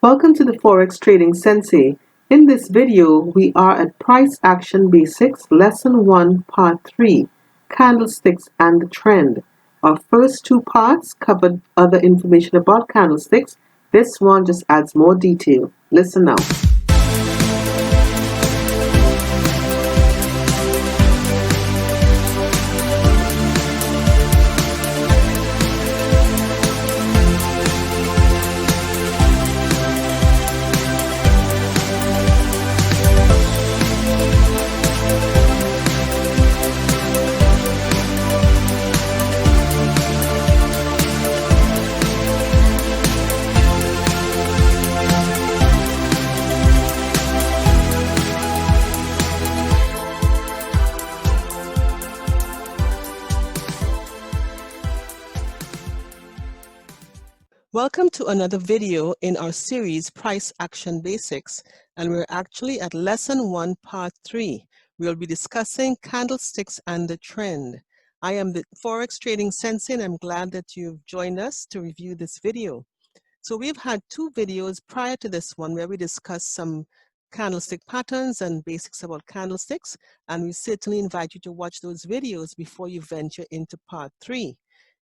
Welcome to the Forex Trading Sensei. In this video, we are at Price Action Basics, Lesson 1, Part 3, Candlesticks and the Trend. Our first two parts covered other information about candlesticks. This one just adds more detail. Listen now. Welcome to another video in our series Price Action Basics, and we're actually at Lesson 1, Part 3. We'll be discussing candlesticks and the trend. I am the Forex Trading Sensei, and I'm glad that you've joined us to review this video. So we've had two videos prior to this one where we discussed some candlestick patterns and basics about candlesticks, and we certainly invite you to watch those videos before you venture into Part 3.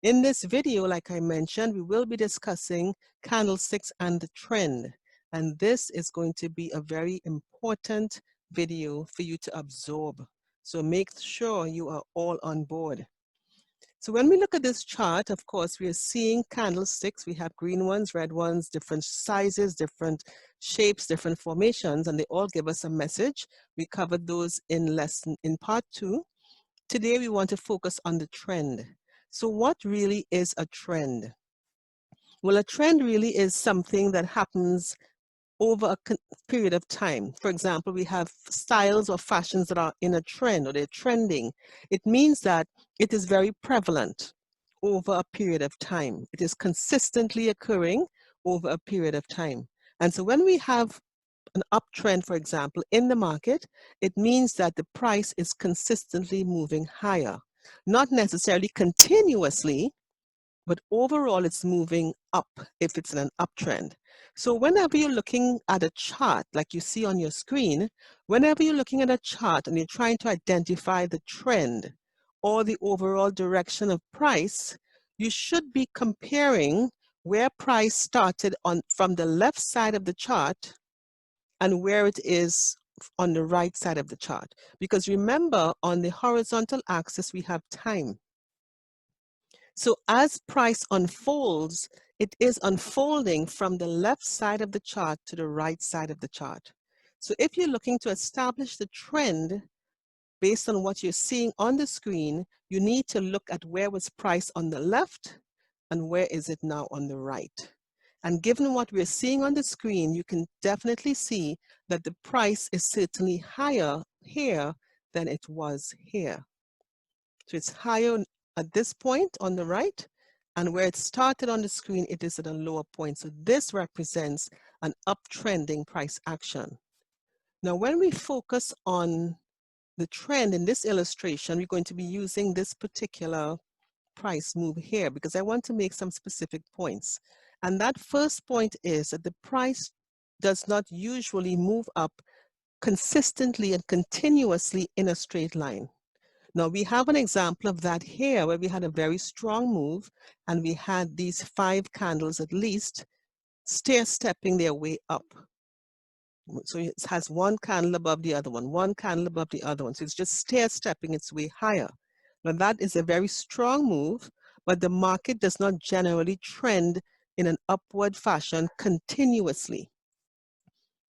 In this video, like I mentioned, we will be discussing candlesticks and the trend. And this is going to be a very important video for you to absorb. So make sure you are all on board. So when we look at this chart, of course, we are seeing candlesticks. We have green ones, red ones, different sizes, different shapes, different formations, and they all give us a message. We covered those in part 2. Today, we want to focus on the trend. So what really is a trend? Well, a trend really is something that happens over a period of time. For example, we have styles or fashions that are in a trend or they're trending. It means that it is very prevalent over a period of time. It is consistently occurring over a period of time. And so when we have an uptrend, for example, in the market, it means that the price is consistently moving higher. Not necessarily continuously, but overall it's moving up if it's in an uptrend. So whenever you're looking at a chart, like you see on your screen, whenever you're looking at a chart and you're trying to identify the trend or the overall direction of price, you should be comparing where price started from the left side of the chart and where it is on the right side of the chart. Because remember, on the horizontal axis, we have time. So as price unfolds, it is unfolding from the left side of the chart to the right side of the chart. So if you're looking to establish the trend based on what you're seeing on the screen, you need to look at where was price on the left and where is it now on the right. And given what we're seeing on the screen, you can definitely see that the price is certainly higher here than it was here. So it's higher at this point on the right, and where it started on the screen, it is at a lower point. So this represents an uptrending price action. Now, when we focus on the trend in this illustration, we're going to be using this particular price move here because I want to make some specific points. And that first point is that the price does not usually move up consistently and continuously in a straight line. Now we have an example of that here where we had a very strong move and we had these 5 candles at least stair-stepping their way up. So it has one candle above the other one candle above the other one. So it's just stair-stepping its way higher. Now that is a very strong move, but the market does not generally trend in an upward fashion continuously.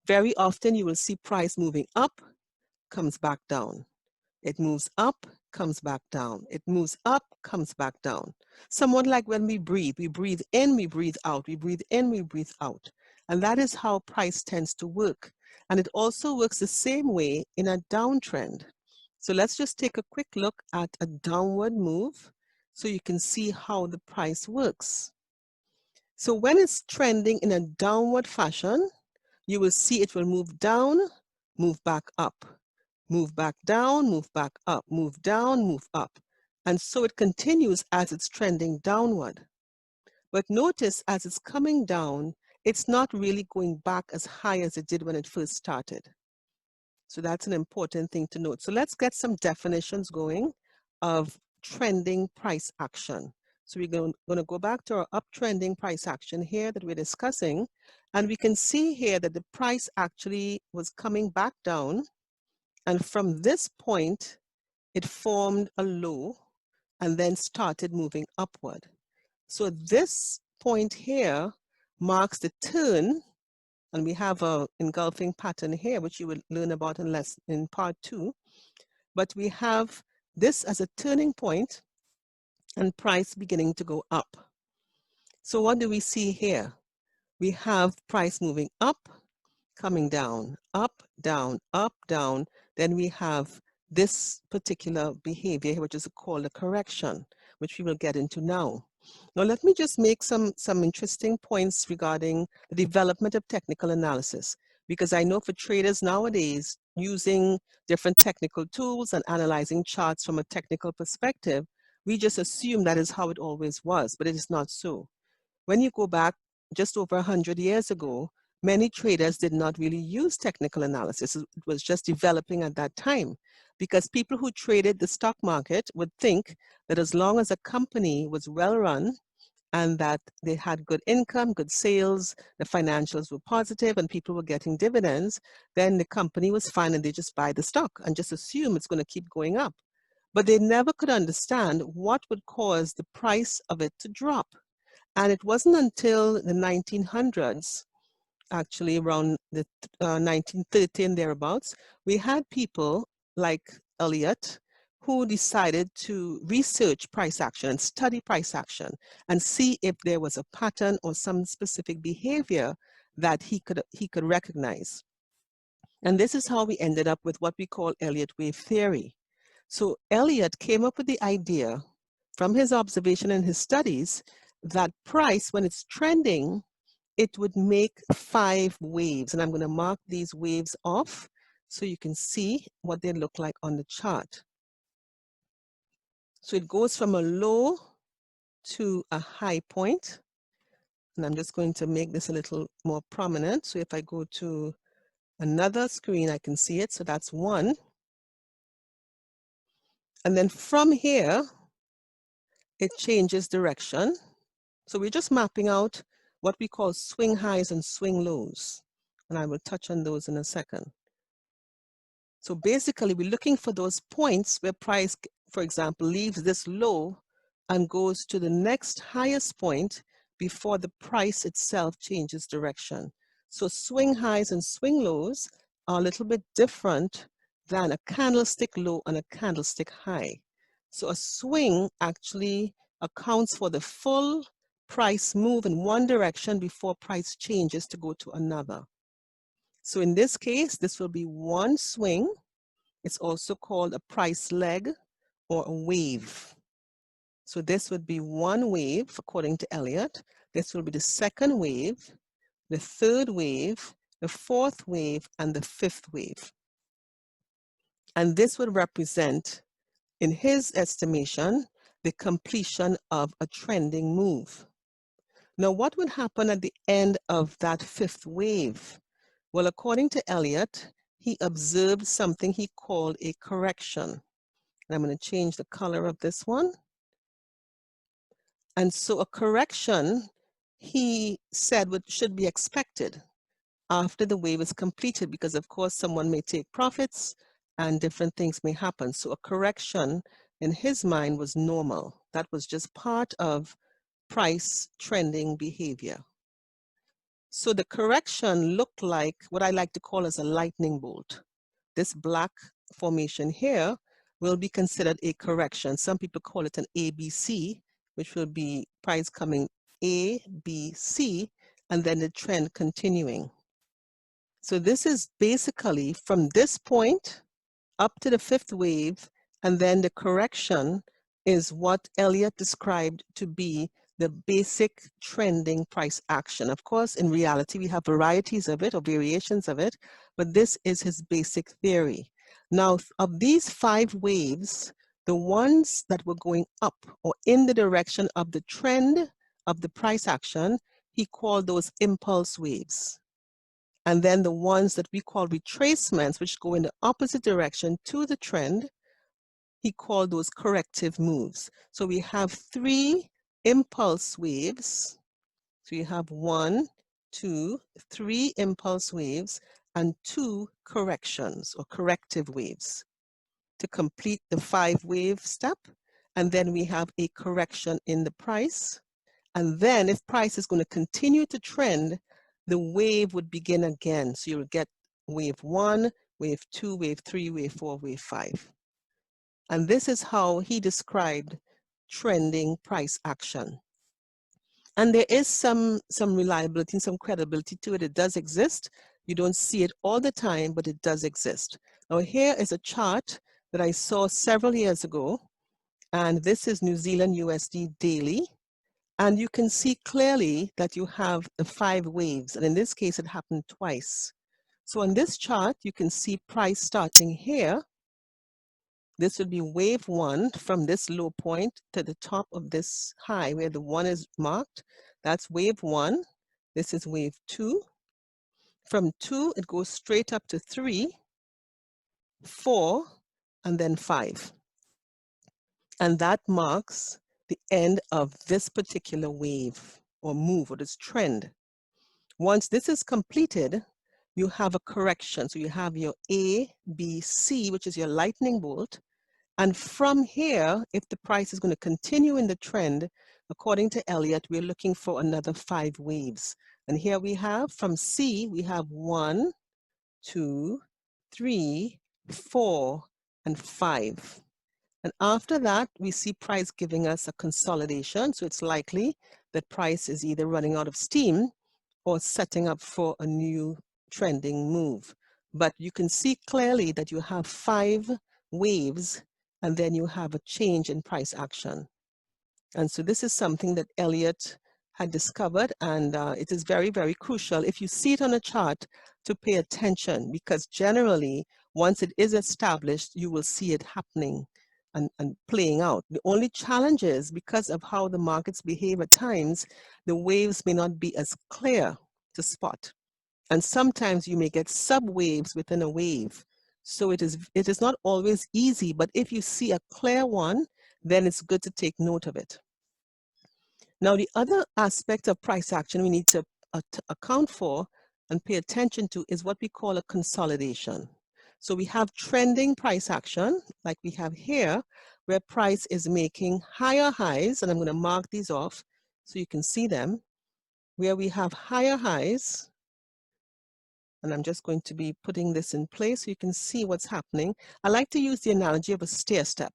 Very often you will see price moving up, comes back down. It moves up, comes back down. It moves up, comes back down. Somewhat like when we breathe in, we breathe out, we breathe in, we breathe out. And that is how price tends to work. And it also works the same way in a downtrend. So let's just take a quick look at a downward move so you can see how the price works. So when it's trending in a downward fashion, you will see it will move down, move back up. Move back down, move back up, move down, move up. And so it continues as it's trending downward. But notice as it's coming down, it's not really going back as high as it did when it first started. So that's an important thing to note. So let's get some definitions going of trending price action. So we're going to go back to our uptrending price action here that we're discussing. And we can see here that the price actually was coming back down. And from this point, it formed a low and then started moving upward. So this point here marks the turn, and we have a engulfing pattern here, which you will learn about in part 2. But we have this as a turning point and price beginning to go up. So what do we see here? We have price moving up, coming down, up, down, up, down. Then we have this particular behavior, which is called a correction, which we will get into now. Now, let me just make some interesting points regarding the development of technical analysis, because I know for traders nowadays, using different technical tools and analyzing charts from a technical perspective, we just assume that is how it always was, but it is not so. When you go back just over 100 years ago, many traders did not really use technical analysis. It was just developing at that time, because people who traded the stock market would think that as long as a company was well run and that they had good income, good sales, the financials were positive and people were getting dividends, then the company was fine and they just buy the stock and just assume it's going to keep going up. But they never could understand what would cause the price of it to drop. And it wasn't until the 1900s, actually around the 1930 and thereabouts, we had people like Elliott who decided to research price action and study price action and see if there was a pattern or some specific behavior that he could recognize. And this is how we ended up with what we call Elliott wave theory. So Elliott came up with the idea from his observation and his studies that price, when it's trending, it would make 5 waves. And I'm going to mark these waves off so you can see what they look like on the chart. So it goes from a low to a high point. And I'm just going to make this a little more prominent. So if I go to another screen, I can see it. So that's 1. And then from here, it changes direction. So we're just mapping out what we call swing highs and swing lows. And I will touch on those in a second. So basically, we're looking for those points where price, for example, leaves this low and goes to the next highest point before the price itself changes direction. So swing highs and swing lows are a little bit different than a candlestick low and a candlestick high. So a swing actually accounts for the full price move in one direction before price changes to go to another. So in this case, this will be one swing. It's also called a price leg or a wave. So this would be one wave, according to Elliott. This will be the second wave, the third wave, the fourth wave, and the fifth wave. And this would represent, in his estimation, the completion of a trending move. Now, what would happen at the end of that fifth wave? Well, according to Elliott, he observed something he called a correction. And I'm going to change the color of this one. And so a correction, he said, should be expected after the wave is completed, because of course someone may take profits and different things may happen. So a correction in his mind was normal. That was just part of price trending behavior. So the correction looked like what I like to call as a lightning bolt. This black formation here will be considered a correction. Some people call it an ABC, which will be price coming A, B, C, and then the trend continuing. So this is basically from this point up to the fifth wave, and then the correction is what Elliott described to be the basic trending price action. Of course, in reality, we have varieties of it or variations of it, but this is his basic theory. Now, of these 5 waves, the ones that were going up or in the direction of the trend of the price action, he called those impulse waves. And then the ones that we call retracements, which go in the opposite direction to the trend, he called those corrective moves. So we have 3 impulse waves. So you have 1, 2, 3 impulse waves and 2 corrections or corrective waves to complete the 5-wave step. And then we have a correction in the price. And then if price is going to continue to trend, the wave would begin again. So you'll get wave 1, wave 2, wave 3, wave 4, wave 5. And this is how he described trending price action. And there is some reliability and some credibility to it. It does exist. You don't see it all the time, but it does exist. Now here is a chart that I saw several years ago. And this is New Zealand USD daily. And you can see clearly that you have the 5 waves. And in this case, it happened twice. So on this chart, you can see price starting here. This would be wave 1 from this low point to the top of this high where the 1 is marked. That's wave 1. This is wave 2. From 2, it goes straight up to 3, 4, and then 5. And that marks the end of this particular wave or move or this trend. Once this is completed, you have a correction. So you have your A, B, C, which is your lightning bolt. And from here, if the price is going to continue in the trend, according to Elliott, we're looking for another 5 waves. And here we have from C, we have 1, 2, 3, 4, and 5. And after that, we see price giving us a consolidation. So it's likely that price is either running out of steam or setting up for a new trending move. But you can see clearly that you have 5 waves and then you have a change in price action. And so this is something that Elliott had discovered, and it is very, very crucial if you see it on a chart to pay attention, because generally, once it is established, you will see it happening and playing out. The only challenge is because of how the markets behave at times, the waves may not be as clear to spot. And sometimes you may get sub-waves within a wave. So it is not always easy, but if you see a clear one, then it's good to take note of it. Now, the other aspect of price action we need to account for and pay attention to is what we call a consolidation. So we have trending price action, like we have here, where price is making higher highs, and I'm going to mark these off so you can see them, where we have higher highs. And I'm just going to be putting this in place so you can see what's happening. I like to use the analogy of a stair step.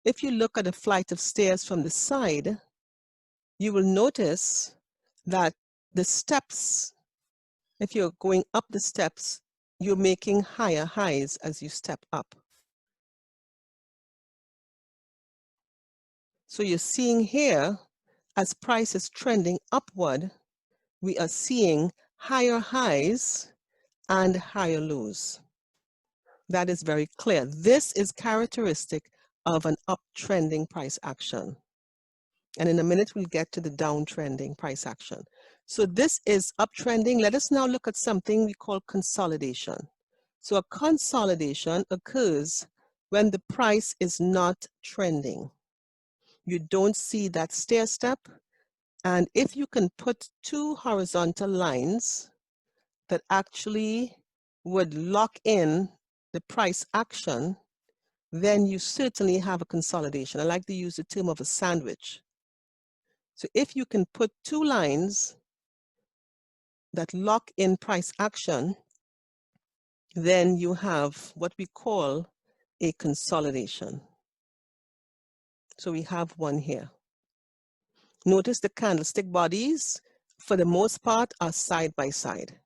If you look at a flight of stairs from the side, you will notice that the steps, if you're going up the steps, you're making higher highs as you step up. So you're seeing here, as price is trending upward, we are seeing higher highs and higher lows. That is very clear. This is characteristic of an uptrending price action. And in a minute, we'll get to the downtrending price action. So this is uptrending. Let us now look at something we call consolidation. So a consolidation occurs when the price is not trending. You don't see that stair step. And if you can put 2 horizontal lines that actually would lock in the price action, then you certainly have a consolidation. I like to use the term of a sandwich. So if you can put 2 lines that lock in price action, then you have what we call a consolidation. So we have one here. Notice the candlestick bodies, for the most part, are side by side.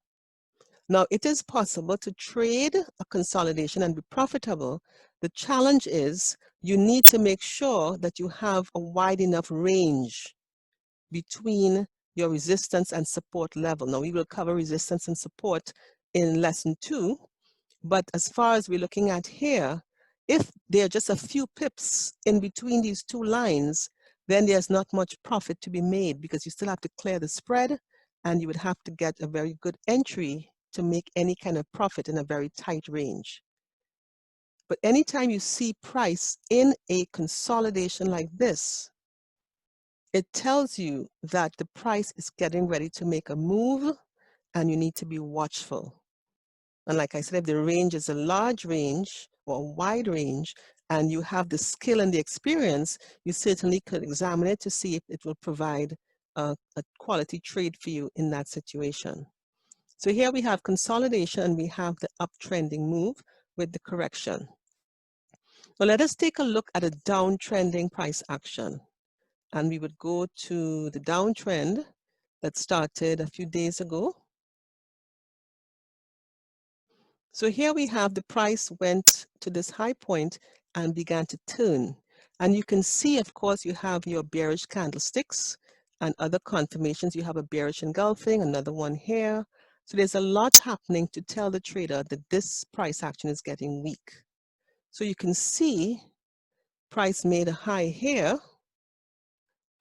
Now, it is possible to trade a consolidation and be profitable. The challenge is you need to make sure that you have a wide enough range between your resistance and support level. Now, we will cover resistance and support in lesson 2, but as far as we're looking at here, if there are just a few pips in between these 2 lines, then there's not much profit to be made because you still have to clear the spread and you would have to get a very good entry to make any kind of profit in a very tight range. But anytime you see price in a consolidation like this, it tells you that the price is getting ready to make a move and you need to be watchful. And like I said, if the range is a large range or a wide range and you have the skill and the experience, you certainly could examine it to see if it will provide a quality trade for you in that situation. So here we have consolidation and we have the uptrending move with the correction. Now let us take a look at a downtrending price action. And we would go to the downtrend that started a few days ago. So here we have the price went to this high point and began to turn. And you can see, of course, you have your bearish candlesticks and other confirmations. You have a bearish engulfing, another one here. So there's a lot happening to tell the trader that this price action is getting weak. So you can see price made a high here.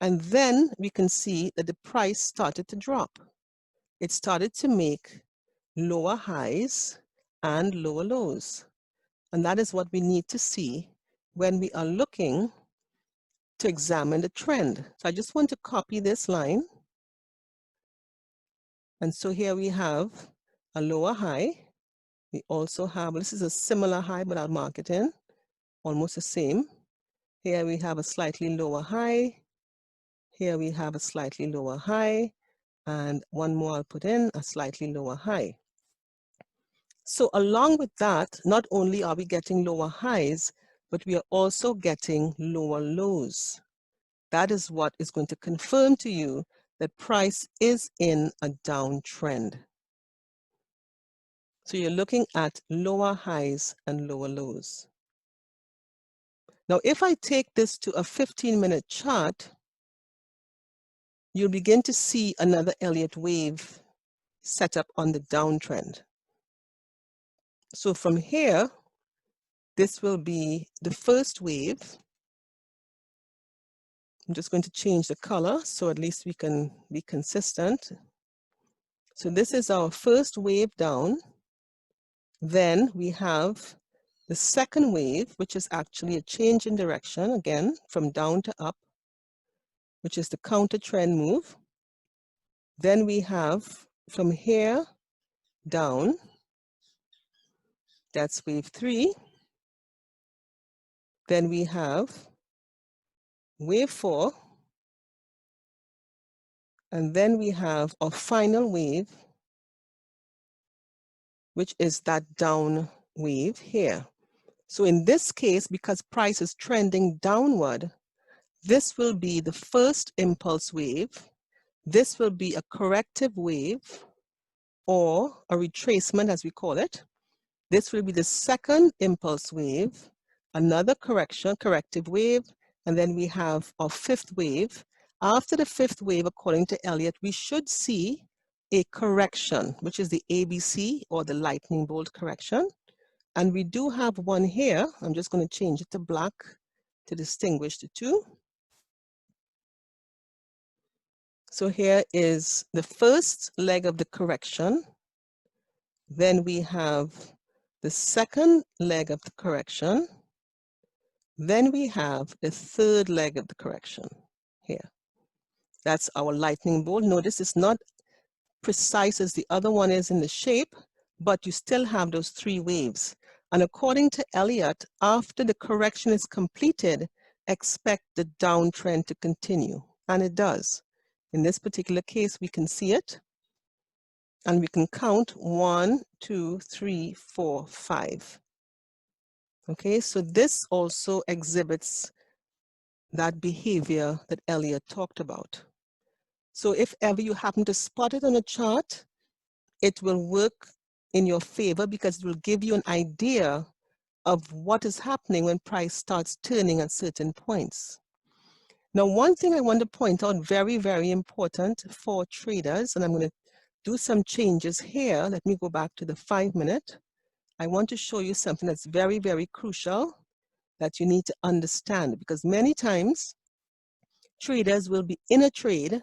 And then we can see that the price started to drop. It started to make lower highs and lower lows. And that is what we need to see when we are looking to examine the trend. So I just want to copy this line. And so here we have a lower high. We also have, this is a similar high, but I'll mark it in, almost the same. Here we have a slightly lower high. Here we have a slightly lower high. And one more I'll put in, a slightly lower high. So along with that, not only are we getting lower highs, but we are also getting lower lows. That is what is going to confirm to you that price is in a downtrend. So you're looking at lower highs and lower lows. Now, if I take this to a 15-minute chart, you'll begin to see another Elliott wave set up on the downtrend. So from here, this will be the first wave. I'm just going to change the color so at least we can be consistent. So this is our first wave down. Then we have the second wave, which is actually a change in direction, again, from down to up, which is the counter trend move. Then we have from here down, that's wave 3. Then we have wave 4. And then we have our final wave, which is that down wave here. So in this case, because price is trending downward, this will be the first impulse wave. This will be a corrective wave or a retracement as we call it. This will be the second impulse wave, another corrective wave, and then we have our fifth wave. After the fifth wave, according to Elliott, we should see a correction, which is the ABC or the lightning bolt correction. And we do have one here. I'm just going to change it to black to distinguish the two. So here is the first leg of the correction. Then we have the second leg of the correction. Then we have the third leg of the correction here. That's our lightning bolt. Notice it's not precise as the other one is in the shape, but you still have those 3 waves. And according to Elliott, after the correction is completed, expect the downtrend to continue. And it does. In this particular case, we can see it. And we can count 1, 2, 3, 4, 5. Okay, so this also exhibits that behavior that Elliott talked about. So if ever you happen to spot it on a chart, it will work in your favor because it will give you an idea of what is happening when price starts turning at certain points. Now, one thing I want to point out, very, very important for traders, and I'm going to do some changes here. Let me go back to the 5-minute. I want to show you something that's very, very crucial that you need to understand, because many times traders will be in a trade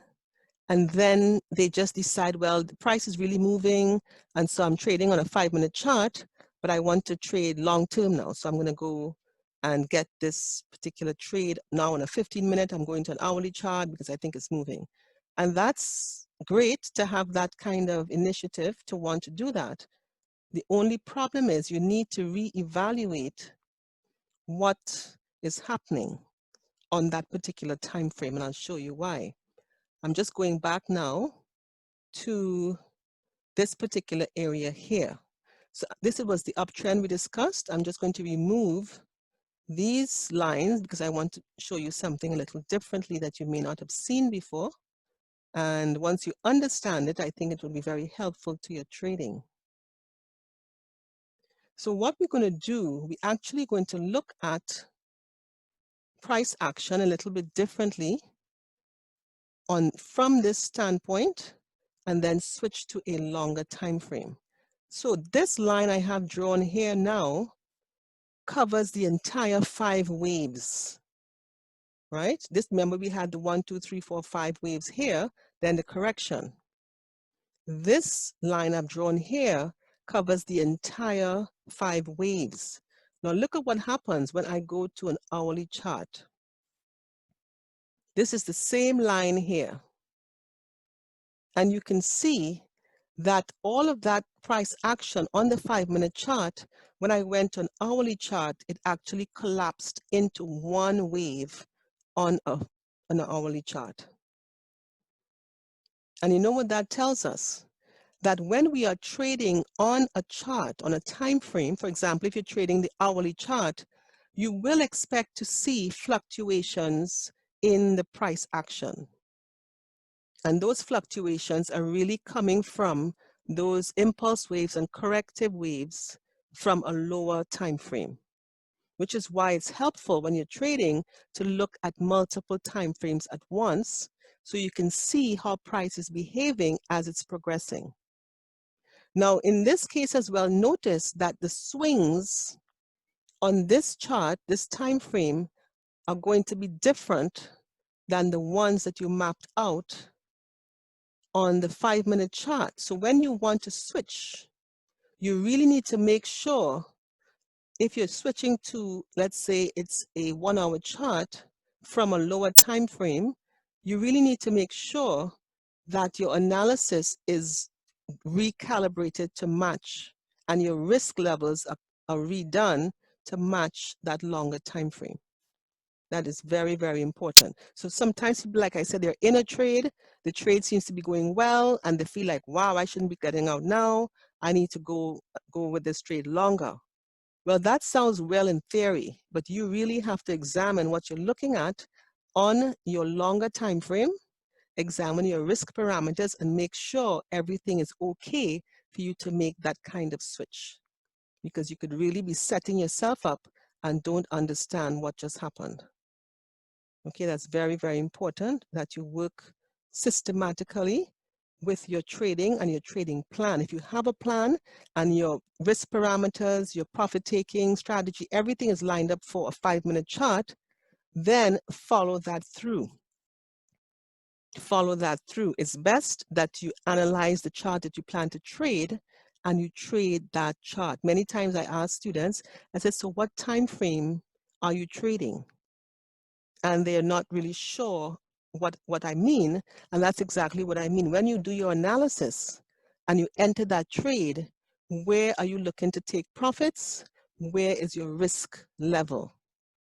and then they just decide, well, the price is really moving, and so I'm trading on a 5-minute chart, but I want to trade long term now. So I'm going to go and get this particular trade now on a 15-minute. I'm going to an hourly chart because I think it's moving. And that's great to have that kind of initiative to want to do that. The only problem is you need to reevaluate what is happening on that particular time frame, and I'll show you why. I'm just going back now to this particular area here. So this was the uptrend we discussed. I'm just going to remove these lines because I want to show you something a little differently that you may not have seen before. And once you understand it, I think it will be very helpful to your trading. So what we're going to do, we're actually going to look at price action a little bit differently from this standpoint, and then switch to a longer time frame. So this line I have drawn here now covers the entire 5 waves, right? This, remember, we had the 1, 2, 3, 4, 5 waves here, then the correction. This line I've drawn here covers the entire 5 waves. Now look at what happens when I go to an hourly chart. This is the same line here. And you can see that all of that price action on the 5-minute chart, when I went to an hourly chart, it actually collapsed into one wave on an hourly chart. And you know what that tells us? That when we are trading on a chart, on a time frame, for example, if you're trading the hourly chart, you will expect to see fluctuations in the price action. And those fluctuations are really coming from those impulse waves and corrective waves from a lower time frame, which is why it's helpful when you're trading to look at multiple time frames at once so you can see how price is behaving as it's progressing. Now, in this case as well, notice that the swings on this chart, this time frame, are going to be different than the ones that you mapped out on the 5-minute chart. So when you want to switch, you really need to make sure, if you're switching to, let's say it's a 1-hour chart from a lower time frame, you really need to make sure that your analysis is recalibrated to match and your risk levels are redone to match that longer time frame. That is very, very important. So sometimes people, like I said, they're in a trade, the trade seems to be going well, and they feel like, wow, I shouldn't be getting out now. I need to go with this trade longer. Well, that sounds well in theory, but you really have to examine what you're looking at on your longer time frame, examine your risk parameters, and make sure everything is okay for you to make that kind of switch. Because you could really be setting yourself up and don't understand what just happened. Okay, that's very, very important that you work systematically with your trading and your trading plan. If you have a plan and your risk parameters, your profit-taking strategy, everything is lined up for a 5-minute chart, then follow that through. Follow that through. It's best that you analyze the chart that you plan to trade and you trade that chart. Many times I ask students, I said, so what time frame are you trading? And they're not really sure what I mean. And that's exactly what I mean. When you do your analysis and you enter that trade, where are you looking to take profits? Where is your risk level?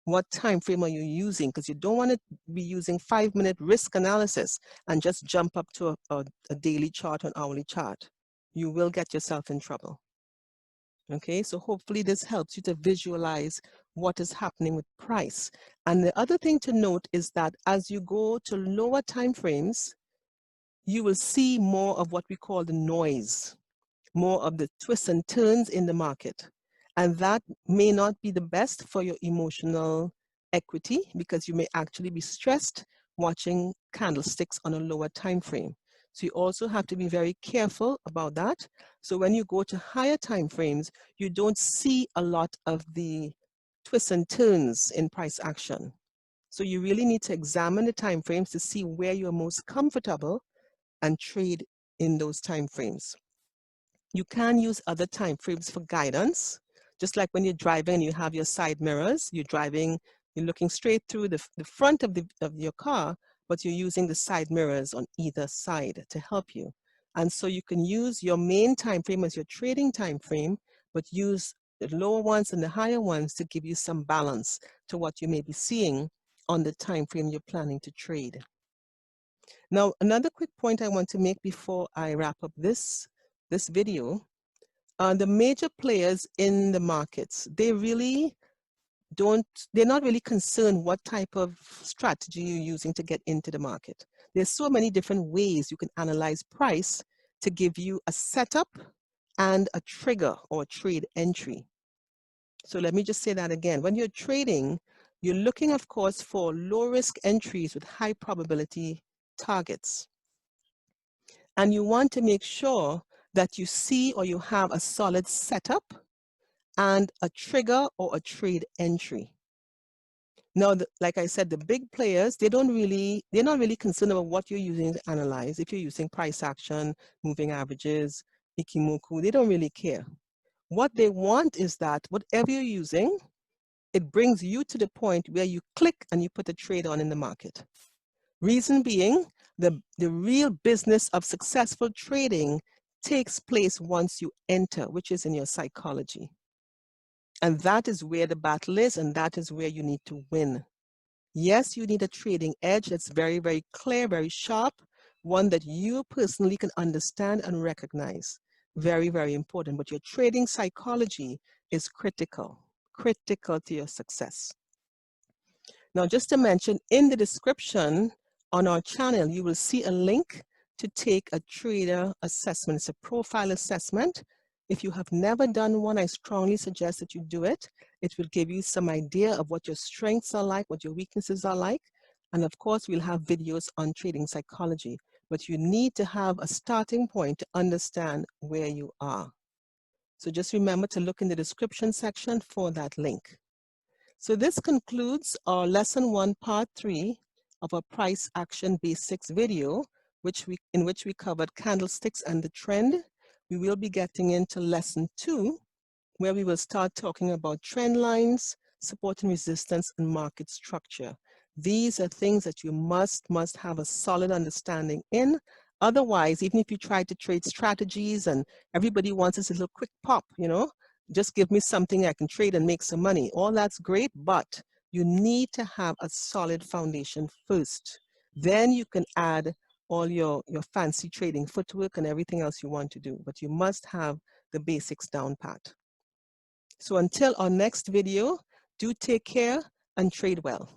What time frame are you using? Because you don't want to be using 5-minute risk analysis and just jump up to a daily chart or an hourly chart. You will get yourself in trouble. Okay, so hopefully this helps you to visualize what is happening with price. And the other thing to note is that as you go to lower time frames, you will see more of what we call the noise, more of the twists and turns in the market. And that may not be the best for your emotional equity because you may actually be stressed watching candlesticks on a lower time frame. So you also have to be very careful about that. So when you go to higher time frames, you don't see a lot of the twists and turns in price action. So you really need to examine the time frames to see where you're most comfortable and trade in those time frames. You can use other time frames for guidance, just like when you're driving and you have your side mirrors. You're driving, you're looking straight through the front of your car, but you're using the side mirrors on either side to help you. And so you can use your main time frame as your trading time frame, but use the lower ones and the higher ones to give you some balance to what you may be seeing on the time frame you're planning to trade. Now, another quick point I want to make before I wrap up this video, the major players in the markets, they're not really concerned what type of strategy you're using to get into the market. There's so many different ways you can analyze price to give you a setup and a trigger or a trade entry. So let me just say that again. When you're trading, you're looking, of course, for low risk entries with high probability targets. And you want to make sure that you see or you have a solid setup and a trigger or a trade entry. Now, like I said, the big players, they're not really concerned about what you're using to analyze. If you're using price action, moving averages, Ikimoku, they don't really care. What they want is that whatever you're using, it brings you to the point where you click and you put a trade on in the market. Reason being, the real business of successful trading takes place once you enter, which is in your psychology. And that is where the battle is, and that is where you need to win. Yes, you need a trading edge that's very, very clear, very sharp, one that you personally can understand and recognize. Very, very important. But your trading psychology is critical to your success. Now, just to mention, in the description on our channel, you will see a link to take a trader assessment. It's a profile assessment. If you have never done one, I strongly suggest that you do it. It will give you some idea of what your strengths are like, what your weaknesses are like. And of course, we'll have videos on trading psychology. But you need to have a starting point to understand where you are. So just remember to look in the description section for that link. So this concludes our lesson 1, part 3 of our price action basics video, in which we covered candlesticks and the trend. We will be getting into lesson 2, where we will start talking about trend lines, support and resistance, and market structure. These are things that you must have a solid understanding in. Otherwise, even if you try to trade strategies and everybody wants this little quick pop, just give me something I can trade and make some money. All that's great, but you need to have a solid foundation first. Then you can add all your fancy trading footwork and everything else you want to do, but you must have the basics down pat. So until our next video, do take care and trade well.